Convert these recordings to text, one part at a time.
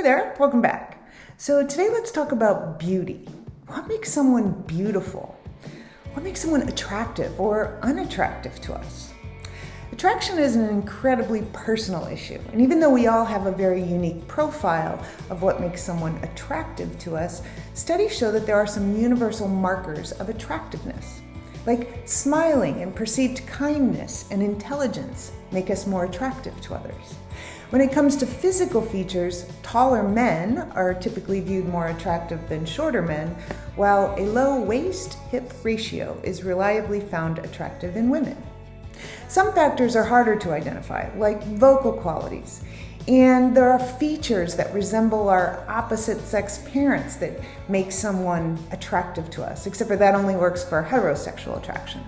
Hey there, welcome back. So today let's talk about beauty. What makes someone beautiful? What makes someone attractive or unattractive to us? Attraction is an incredibly personal issue, and even though we all have a very unique profile of what makes someone attractive to us, studies show that there are some universal markers of attractiveness. Like smiling and perceived kindness and intelligence make us more attractive to others. When it comes to physical features, taller men are typically viewed more attractive than shorter men, while a low waist-hip ratio is reliably found attractive in women. Some factors are harder to identify, like vocal qualities, and there are features that resemble our opposite-sex parents that make someone attractive to us, except for that only works for heterosexual attraction.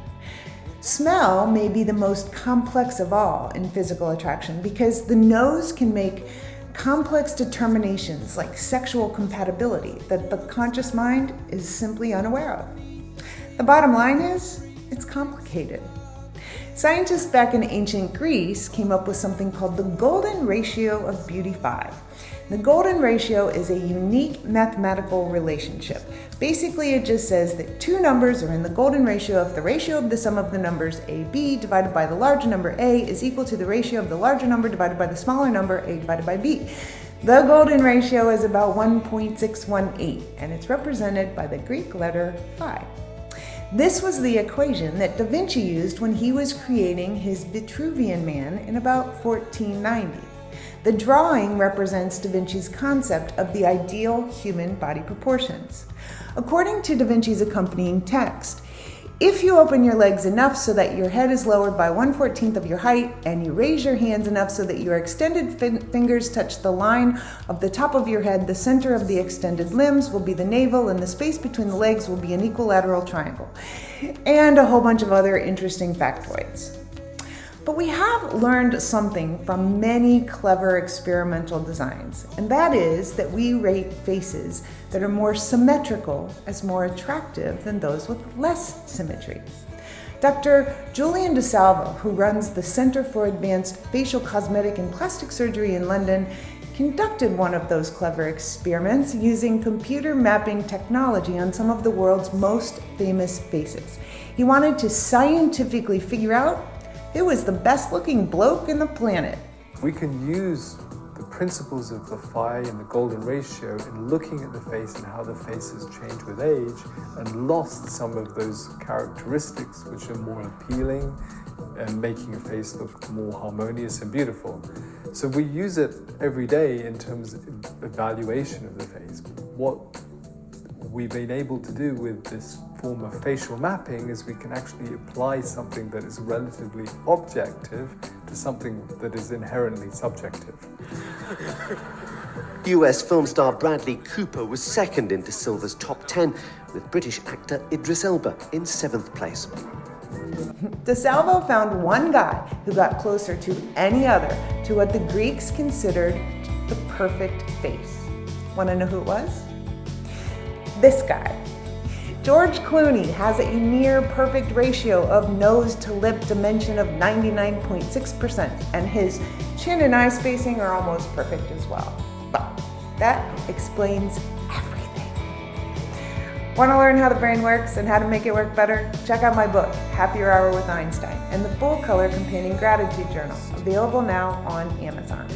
Smell may be the most complex of all in physical attraction because the nose can make complex determinations like sexual compatibility that the conscious mind is simply unaware of. The bottom line is, it's complicated. Scientists back in ancient Greece came up with something called the golden ratio of beauty 5. The golden ratio is a unique mathematical relationship. Basically, it just says that two numbers are in the golden ratio if the ratio of the sum of the numbers AB divided by the larger number A is equal to the ratio of the larger number divided by the smaller number A divided by B. The golden ratio is about 1.618, and it's represented by the Greek letter phi. This was the equation that Da Vinci used when he was creating his Vitruvian Man in about 1490. The drawing represents Da Vinci's concept of the ideal human body proportions. According to Da Vinci's accompanying text, if you open your legs enough so that your head is lowered by 1/14 of your height, and you raise your hands enough so that your extended fingers touch the line of the top of your head, the center of the extended limbs will be the navel, and the space between the legs will be an equilateral triangle. And a whole bunch of other interesting factoids. But we have learned something from many clever experimental designs, and that is that we rate faces that are more symmetrical as more attractive than those with less symmetry. Dr. Julian DeSalvo, who runs the Center for Advanced Facial Cosmetic and Plastic Surgery in London, conducted one of those clever experiments using computer mapping technology on some of the world's most famous faces. He wanted to scientifically figure out who was the best looking bloke in the planet. We can use the principles of the phi and the golden ratio in looking at the face and how the face has changed with age and lost some of those characteristics which are more appealing and making a face look more harmonious and beautiful. So we use it every day in terms of evaluation of the face. What we've been able to do with this form of facial mapping is we can actually apply something that is relatively objective to something that is inherently subjective. US film star Bradley Cooper was second into Silver's top 10, with British actor Idris Elba in 7th place. DeSalvo found one guy who got closer to any other to what the Greeks considered the perfect face. Want to know who it was? This guy. George Clooney has a near perfect ratio of nose to lip dimension of 99.6%, and his chin and eye spacing are almost perfect as well. But that explains everything. Want to learn how the brain works and how to make it work better? Check out my book, Happier Hour with Einstein, and the full color companion gratitude journal, available now on Amazon.